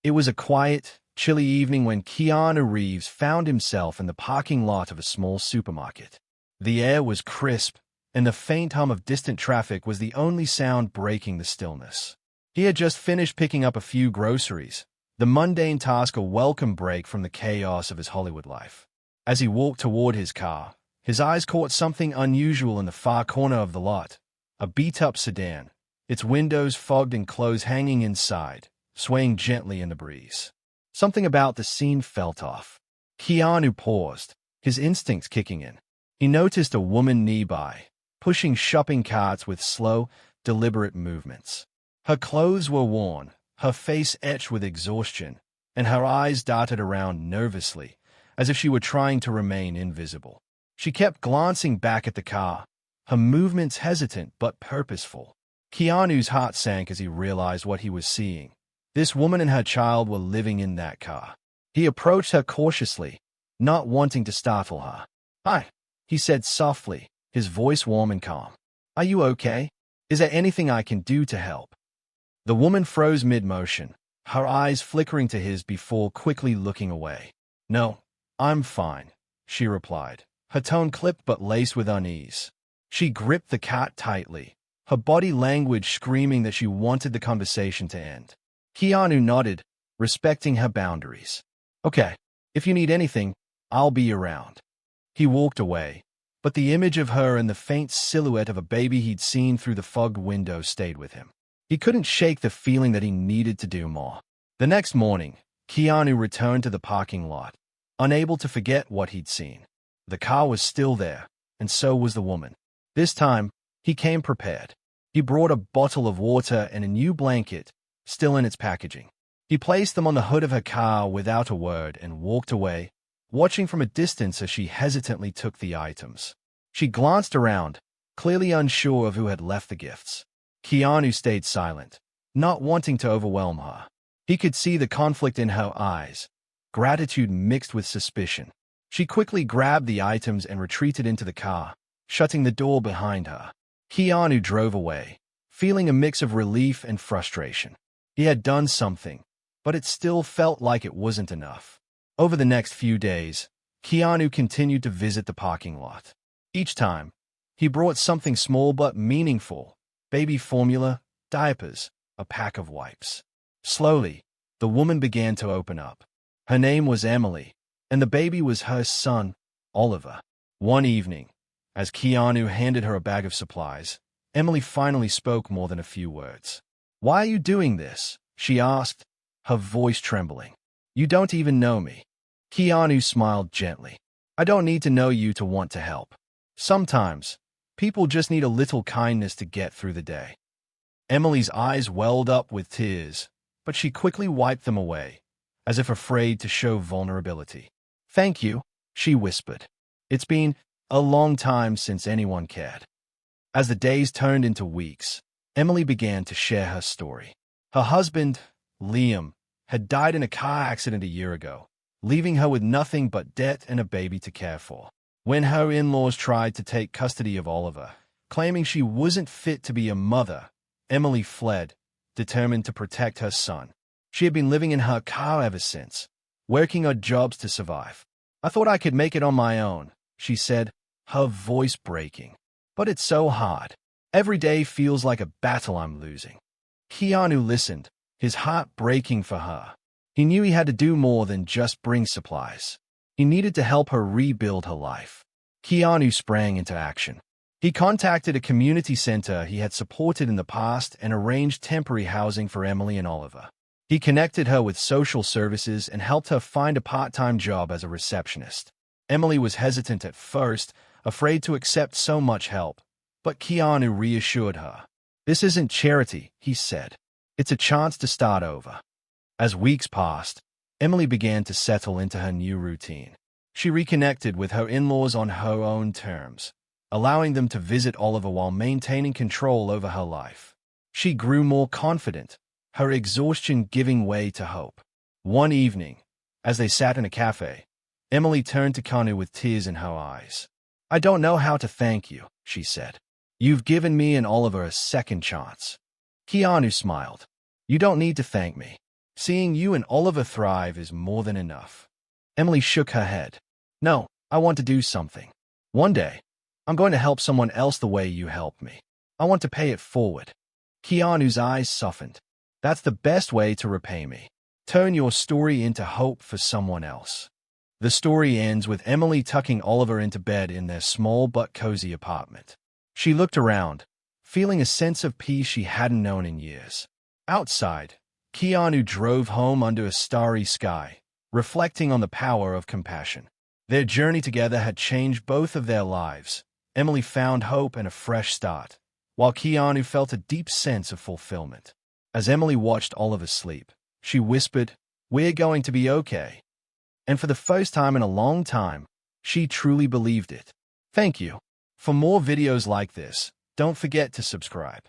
It was a quiet, chilly evening when Keanu Reeves found himself in the parking lot of a small supermarket. The air was crisp, and the faint hum of distant traffic was the only sound breaking the stillness. He had just finished picking up a few groceries, the mundane task a welcome break from the chaos of his Hollywood life. As he walked toward his car, his eyes caught something unusual in the far corner of the lot, a beat-up sedan, its windows fogged and clothes hanging inside, swaying gently in the breeze. Something about the scene felt off. Keanu paused, his instincts kicking in. He noticed a woman nearby, pushing shopping carts with slow, deliberate movements. Her clothes were worn, her face etched with exhaustion, and her eyes darted around nervously, as if she were trying to remain invisible. She kept glancing back at the car, her movements hesitant but purposeful. Keanu's heart sank as he realized what he was seeing. This woman and her child were living in that car. He approached her cautiously, not wanting to startle her. "Hi," he said softly, his voice warm and calm. "Are you okay? Is there anything I can do to help?" The woman froze mid-motion, her eyes flickering to his before quickly looking away. "No, I'm fine," she replied, her tone clipped but laced with unease. She gripped the cart tightly, her body language screaming that she wanted the conversation to end. Keanu nodded, respecting her boundaries. "Okay, if you need anything, I'll be around." He walked away, but the image of her and the faint silhouette of a baby he'd seen through the fogged window stayed with him. He couldn't shake the feeling that he needed to do more. The next morning, Keanu returned to the parking lot, unable to forget what he'd seen. The car was still there, and so was the woman. This time, he came prepared. He brought a bottle of water and a new blanket, still in its packaging. He placed them on the hood of her car without a word and walked away, watching from a distance as she hesitantly took the items. She glanced around, clearly unsure of who had left the gifts. Keanu stayed silent, not wanting to overwhelm her. He could see the conflict in her eyes, gratitude mixed with suspicion. She quickly grabbed the items and retreated into the car, shutting the door behind her. Keanu drove away, feeling a mix of relief and frustration. He had done something, but it still felt like it wasn't enough. Over the next few days, Keanu continued to visit the parking lot. Each time, he brought something small but meaningful: baby formula, diapers, a pack of wipes. Slowly, the woman began to open up. Her name was Emily, and the baby was her son, Oliver. One evening, as Keanu handed her a bag of supplies, Emily finally spoke more than a few words. "Why are you doing this?" she asked, her voice trembling. "You don't even know me." Keanu smiled gently. "I don't need to know you to want to help. Sometimes, people just need a little kindness to get through the day." Emily's eyes welled up with tears, but she quickly wiped them away, as if afraid to show vulnerability. "Thank you," she whispered. "It's been a long time since anyone cared." As the days turned into weeks, Emily began to share her story. Her husband, Liam, had died in a car accident a year ago, leaving her with nothing but debt and a baby to care for. When her in-laws tried to take custody of Oliver, claiming she wasn't fit to be a mother, Emily fled, determined to protect her son. She had been living in her car ever since, working odd jobs to survive. "I thought I could make it on my own," she said, her voice breaking. "But it's so hard. Every day feels like a battle I'm losing." Keanu listened, his heart breaking for her. He knew he had to do more than just bring supplies. He needed to help her rebuild her life. Keanu sprang into action. He contacted a community center he had supported in the past and arranged temporary housing for Emily and Oliver. He connected her with social services and helped her find a part-time job as a receptionist. Emily was hesitant at first, afraid to accept so much help, but Keanu reassured her. "This isn't charity," he said. "It's a chance to start over." As weeks passed, Emily began to settle into her new routine. She reconnected with her in-laws on her own terms, allowing them to visit Oliver while maintaining control over her life. She grew more confident, her exhaustion giving way to hope. One evening, as they sat in a cafe, Emily turned to Keanu with tears in her eyes. "I don't know how to thank you," she said. "You've given me and Oliver a second chance." Keanu smiled. "You don't need to thank me. Seeing you and Oliver thrive is more than enough. Emily shook her head. No, I want to do something. One day, I'm going to help someone else the way you helped me. I want to pay it forward. Keanu's eyes softened. That's the best way to repay me. Turn your story into hope for someone else. The story ends with Emily tucking Oliver into bed in their small but cozy apartment. She looked around, feeling a sense of peace she hadn't known in years. Outside, Keanu drove home under a starry sky, reflecting on the power of compassion. Their journey together had changed both of their lives. Emily found hope and a fresh start, while Keanu felt a deep sense of fulfillment. As Emily watched Oliver sleep, she whispered, "We're going to be okay." And for the first time in a long time, she truly believed it. Thank you. For more videos like this, don't forget to subscribe.